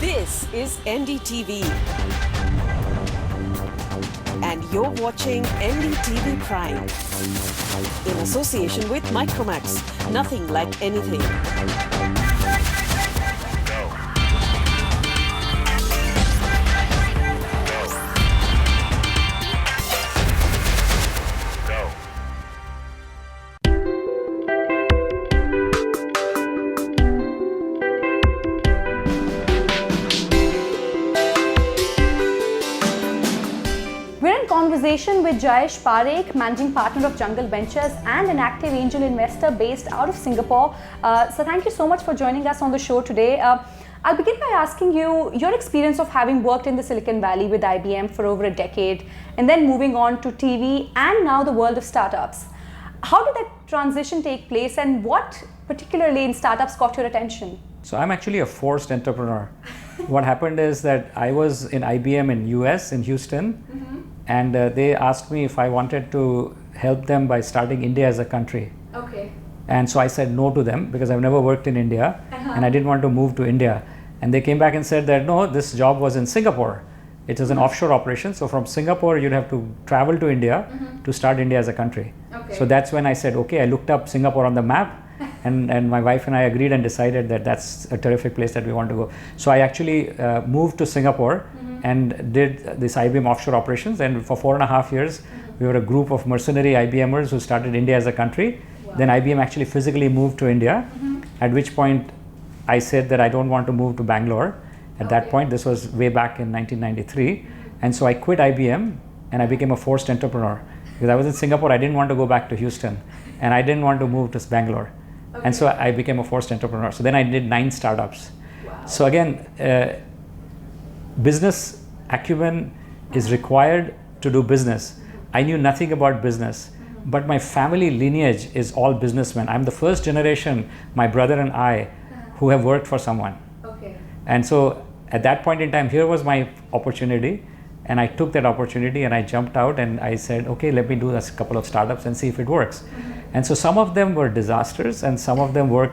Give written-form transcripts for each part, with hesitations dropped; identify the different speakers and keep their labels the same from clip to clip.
Speaker 1: This is NDTV. And you're watching NDTV Prime. In association with Micromax. Nothing like anything.
Speaker 2: Conversation with Jayesh Parekh, managing partner of Jungle Ventures and an active angel investor based out of Singapore. So thank you so much for joining us on the show today. I'll begin by asking you your experience of having worked in the Silicon Valley with IBM for over a decade and then moving on to TV and now the world of startups. How did that transition take place and what particularly in startups caught your attention?
Speaker 3: So I'm actually a forced entrepreneur. What happened is that I was in IBM in US, in Houston, and they asked me if I wanted to help them by starting India as a country.
Speaker 2: Okay.
Speaker 3: And so I said no to them because I've never worked in India and I didn't want to move to India. And they came back and said that no, this job was in Singapore. It was an offshore operation. So from Singapore, you'd have to travel to India to start India as a country.
Speaker 2: Okay.
Speaker 3: So that's when I said, okay, I looked up Singapore on the map and my wife and I agreed and decided that that's a terrific place that we want to go. So I actually moved to Singapore and did this IBM offshore operations, and for 4.5 years we were a group of mercenary IBMers who started India as a country. Wow. Then IBM actually physically moved to India, at which point I said that I don't want to move to Bangalore. At that point, this was way back in 1993, and so I quit IBM and I became a forced entrepreneur because I was in Singapore. I didn't want to go back to Houston and I didn't want to move to Bangalore. And so I became a forced entrepreneur. So then I did 9 startups.
Speaker 2: Wow.
Speaker 3: So again, business acumen is required to do business. I knew nothing about business, but my family lineage is all businessmen. I'm the first generation, my brother and I, who have worked for someone.
Speaker 2: Okay.
Speaker 3: And so at that point in time, here was my opportunity, and I took that opportunity and I jumped out and I said, okay, let me do a couple of startups and see if it works. And so some of them were disasters and some of them were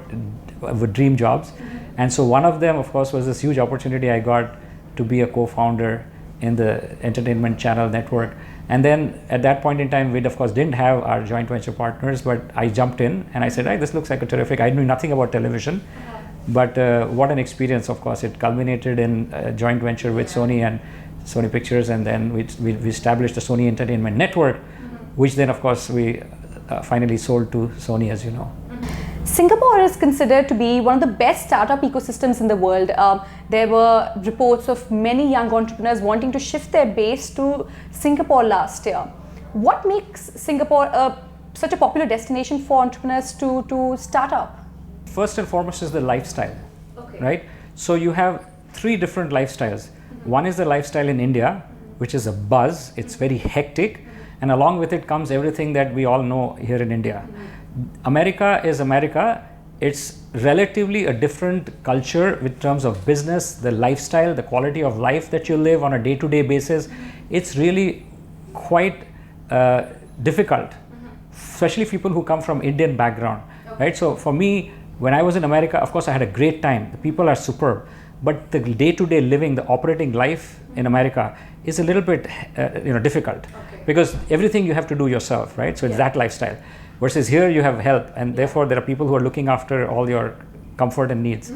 Speaker 3: dream jobs. And so one of them, of course, was this huge opportunity I got to be a co-founder in the entertainment channel network. And then at that point in time, we of course didn't have our joint venture partners, but I jumped in and I said, hey, this looks like a terrific, I knew nothing about television, but what an experience. Of course, it culminated in a joint venture with Sony and Sony Pictures, and then we established the Sony Entertainment Network, which then of course we finally sold to Sony, as you know.
Speaker 2: Singapore is considered to be one of the best startup ecosystems in the world. There were reports of many young entrepreneurs wanting to shift their base to Singapore last year. What makes Singapore such a popular destination for entrepreneurs to start up?
Speaker 3: First and foremost is the lifestyle,
Speaker 2: okay,
Speaker 3: right? So you have 3 different lifestyles. One is the lifestyle in India, which is a buzz, it's very hectic, and along with it comes everything that we all know here in India. America is America. It's relatively a different culture in terms of business, the lifestyle, the quality of life that you live on a day-to-day basis. It's really quite difficult, especially people who come from Indian background, right? So for me, when I was in America, of course, I had a great time. The people are superb, but the day-to-day living, the operating life in America is a little bit difficult because everything you have to do yourself, right? So it's that lifestyle. Versus here you have help, and therefore there are people who are looking after all your comfort and needs.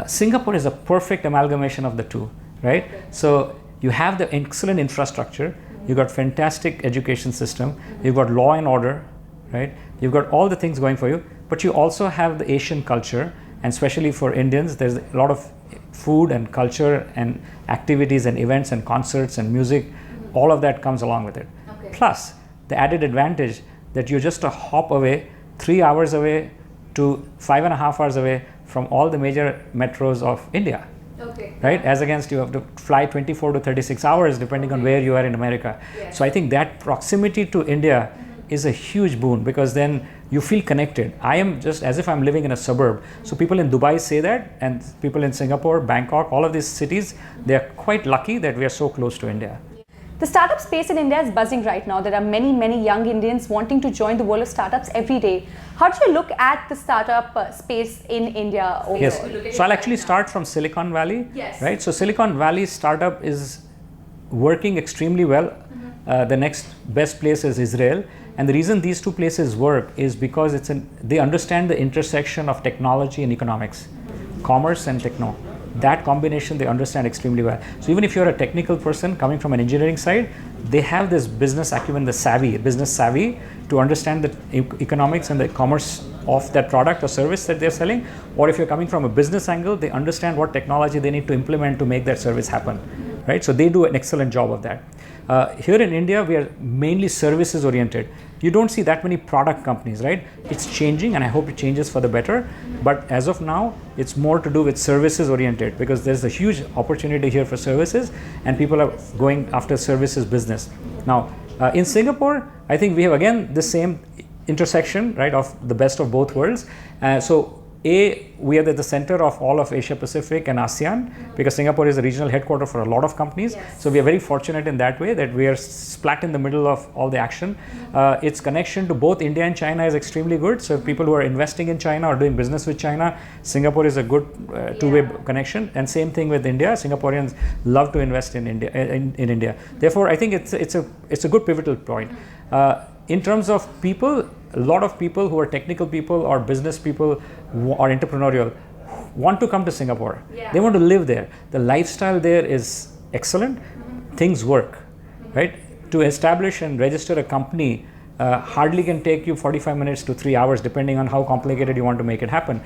Speaker 3: Singapore is a perfect amalgamation of the two, right? So you have the excellent infrastructure, you've got fantastic education system, you've got law and order, right? You've got all the things going for you, but you also have the Asian culture, and especially for Indians, there's a lot of food and culture and activities and events and concerts and music. All of that comes along with it. Plus the added advantage that you're just a hop away, 3 hours away to 5.5 hours away from all the major metros of India, right? As against you have to fly 24 to 36 hours depending on where you are in America. So I think that proximity to India is a huge boon because then you feel connected. I am just as if I'm living in a suburb. So people in Dubai say that, and people in Singapore, Bangkok, all of these cities, they are quite lucky that we are so close to India.
Speaker 2: The startup space in India is buzzing right now. There are many, many young Indians wanting to join the world of startups every day. How do you look at the startup space in India overall?
Speaker 3: Yes, so I'll actually start from Silicon Valley.
Speaker 2: Yes.
Speaker 3: Right, so Silicon Valley startup is working extremely well. The next best place is Israel, and the reason these two places work is because they understand the intersection of technology and economics, commerce and techno. That combination they understand extremely well. So even if you're a technical person coming from an engineering side, they have this business acumen, business savvy to understand the economics and the commerce of that product or service that they're selling. Or if you're coming from a business angle, they understand what technology they need to implement to make that service happen. Right? So they do an excellent job of that. Here in India, we are mainly services oriented. You don't see that many product companies, right? It's changing, and I hope it changes for the better. But as of now, it's more to do with services oriented, because there's a huge opportunity here for services, and people are going after services business. Now, in Singapore, I think we have again the same intersection, right, of the best of both worlds. We are at the center of all of Asia Pacific and ASEAN, because Singapore is a regional headquarter for a lot of companies.
Speaker 2: Yes.
Speaker 3: So we are very fortunate in that way that we are splat in the middle of all the action. Its connection to both India and China is extremely good. So people who are investing in China or doing business with China, Singapore is a good two-way connection. And same thing with India. Singaporeans love to invest in India. In India. Therefore, I think it's a good pivotal point. In terms of people, a lot of people who are technical people or business people or entrepreneurial want to come to Singapore.
Speaker 2: Yeah.
Speaker 3: They want to live there. The lifestyle there is excellent. Things work, right? To establish and register a company hardly can take you 45 minutes to 3 hours, depending on how complicated you want to make it happen.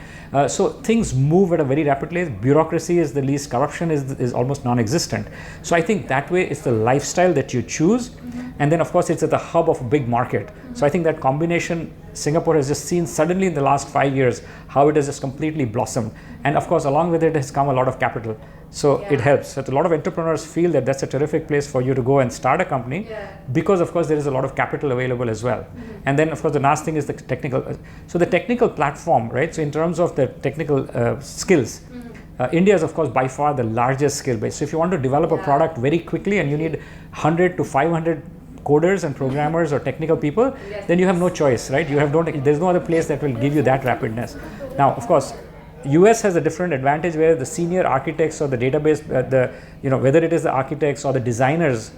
Speaker 3: So things move at a very rapid pace. Bureaucracy is the least. Corruption is almost non-existent. So I think that way it's the lifestyle that you choose. And then of course it's at the hub of a big market. So I think that combination, Singapore has just seen suddenly in the last 5 years how it has just completely blossomed. And of course along with it has come a lot of capital. So it helps. So a lot of entrepreneurs feel that that's a terrific place for you to go and start a company, because of course there is a lot of capital available as well. And then of course the last thing is the technical. So the technical platform, right? So in terms of the technical skills, India is of course by far the largest skill base. So if you want to develop a product very quickly and you need 100 to 500 coders and programmers or technical people, then you have no choice, right? There's no other place that will give you that rapidness. Now, of course, US has a different advantage where the senior architects or the database, whether it is the architects or the designers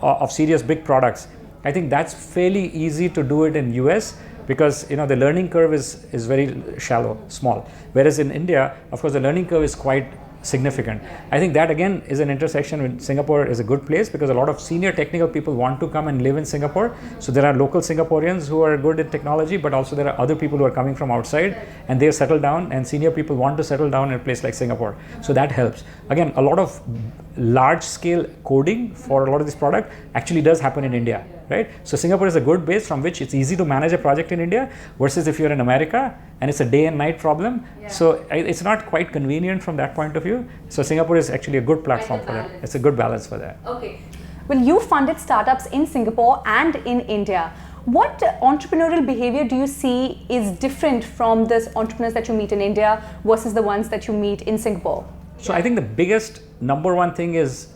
Speaker 3: of serious big products, I think that's fairly easy to do it in US, because the learning curve is very shallow, small. Whereas in India, of course, the learning curve is quite significant. I think that again is an intersection with Singapore is a good place, because a lot of senior technical people want to come and live in Singapore. So there are local Singaporeans who are good in technology, but also there are other people who are coming from outside and they've settled down, and senior people want to settle down in a place like Singapore. So that helps. Again, a lot of large scale coding for a lot of this product actually does happen in India, right? So Singapore is a good base from which it's easy to manage a project in India, versus if you're in America and it's a day and night problem. So it's not quite convenient from that point of view. So Singapore is actually a good platform for that. It's a good balance for that.
Speaker 2: Okay. Well, you funded startups in Singapore and in India. What entrepreneurial behavior do you see is different from the entrepreneurs that you meet in India versus the ones that you meet in Singapore?
Speaker 3: So I think the biggest number one thing is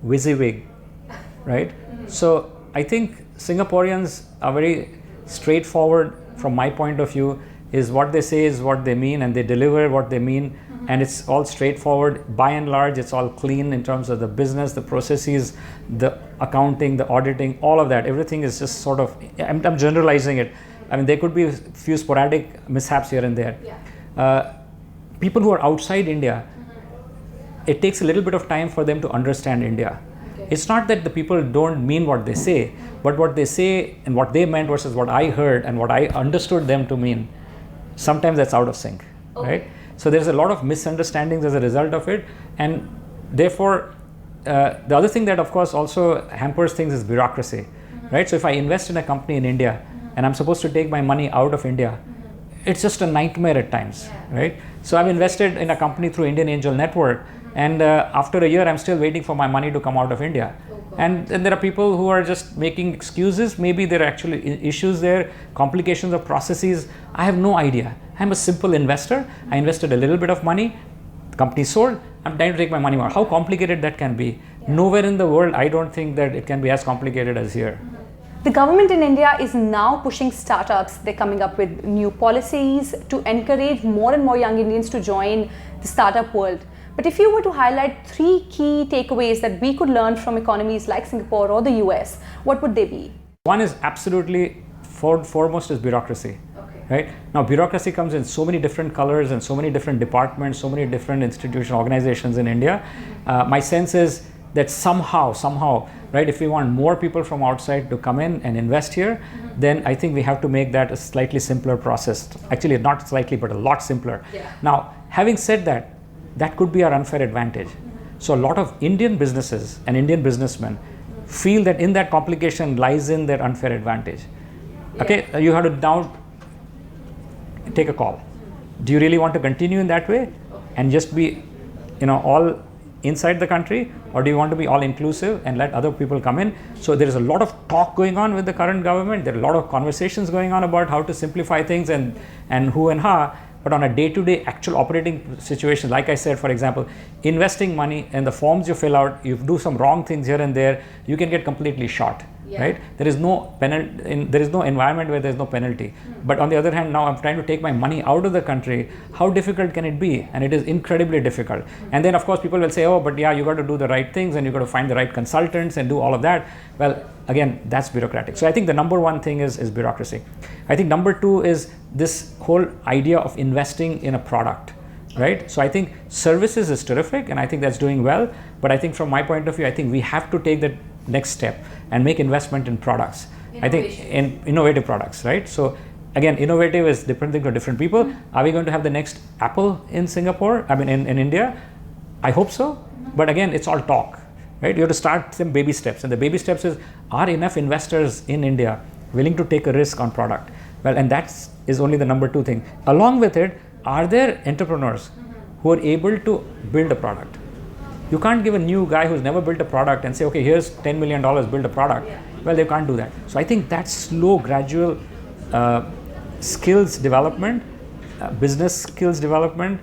Speaker 3: WYSIWYG, right? So I think Singaporeans are very straightforward from my point of view. Is what they say is what they mean, and they deliver what they mean, and it's all straightforward. By and large, it's all clean in terms of the business, the processes, the accounting, the auditing, all of that. Everything is just sort of, I'm generalizing it. I mean, there could be a few sporadic mishaps here and there. People who are outside India, it takes a little bit of time for them to understand India. It's not that the people don't mean what they say, but what they say and what they meant versus what I heard and what I understood them to mean, sometimes that's out of sync, right? So there's a lot of misunderstandings as a result of it, and therefore the other thing that of course also hampers things is bureaucracy, right? So if I invest in a company in India and I'm supposed to take my money out of India, it's just a nightmare at times, right? So I've invested in a company through Indian Angel Network, and after a year I'm still waiting for my money to come out of India. And there are people who are just making excuses. Maybe there are actually issues there, complications of processes. I have no idea. I'm a simple investor. I invested a little bit of money. The company sold. I'm trying to take my money out. How complicated that can be. Nowhere in the world, I don't think that it can be as complicated as here.
Speaker 2: The government in India is now pushing startups. They're coming up with new policies to encourage more and more young Indians to join the startup world. But if you were to highlight 3 key takeaways that we could learn from economies like Singapore or the US, what would they be?
Speaker 3: One is absolutely foremost is bureaucracy. Right? Now, bureaucracy comes in so many different colors and so many different departments, so many different institutional organizations in India. My sense is that somehow, right, if we want more people from outside to come in and invest here, then I think we have to make that a slightly simpler process. Actually, not slightly, but a lot simpler. Now, having said that, that could be our unfair advantage. So a lot of Indian businesses and Indian businessmen feel that in that complication lies in their unfair advantage. Okay, you have to now take a call. Do you really want to continue in that way and just be, all inside the country, or do you want to be all inclusive and let other people come in? So there is a lot of talk going on with the current government. There are a lot of conversations going on about how to simplify things and who and how. But on a day-to-day actual operating situation, like I said, for example, investing money and the forms you fill out, you do some wrong things here and there, you can get completely shot. Right? There is no there is no environment where there is no penalty. But on the other hand, now I'm trying to take my money out of the country. How difficult can it be? And it is incredibly difficult. And then of course people will say, oh, but yeah, you got to do the right things and you got to find the right consultants and do all of that. Well, again, that's bureaucratic. So I think the number one thing is bureaucracy. I think number two is this whole idea of investing in a product. Right? So I think services is terrific and I think that's doing well. But I think from my point of view, I think we have to take that next step and make investment in products. I think in innovative products, right? So again, innovative is different thing for different people. Are we going to have the next Apple in Singapore? I mean, in India? I hope so. But again, it's all talk, right? You have to start some baby steps. And the baby steps is, are enough investors in India willing to take a risk on product? Well, and that is only the number two thing. Along with it, are there entrepreneurs who are able to build a product? You can't give a new guy who's never built a product and say, okay, here's $10 million, build a product. Well, they can't do that. So I think that slow, gradual skills development, business skills development,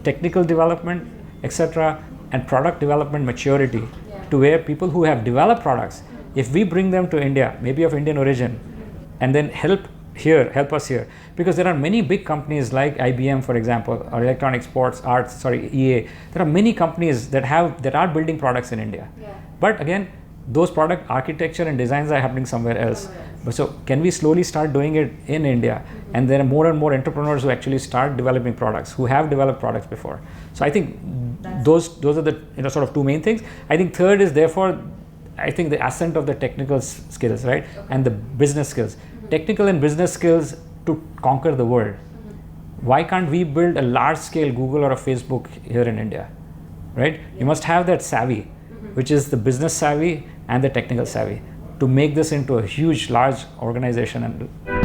Speaker 3: technical development, etc., and product development maturity to where people who have developed products, if we bring them to India, maybe of Indian origin, and then help us here, because there are many big companies like IBM, for example, or Electronic Sports Arts, EA. There are many companies that are building products in India. But again, those product architecture and designs are happening somewhere else. But so can we slowly start doing it in India? And there are more and more entrepreneurs who actually start developing products, who have developed products before. So I think those are the sort of two main things. I think third is therefore, I think the ascent of the technical skills, right? And the business skills. Technical and business skills to conquer the world. Why can't we build a large-scale Google or a Facebook here in India, right? You must have that savvy, which is the business savvy and the technical savvy, to make this into a huge, large organization and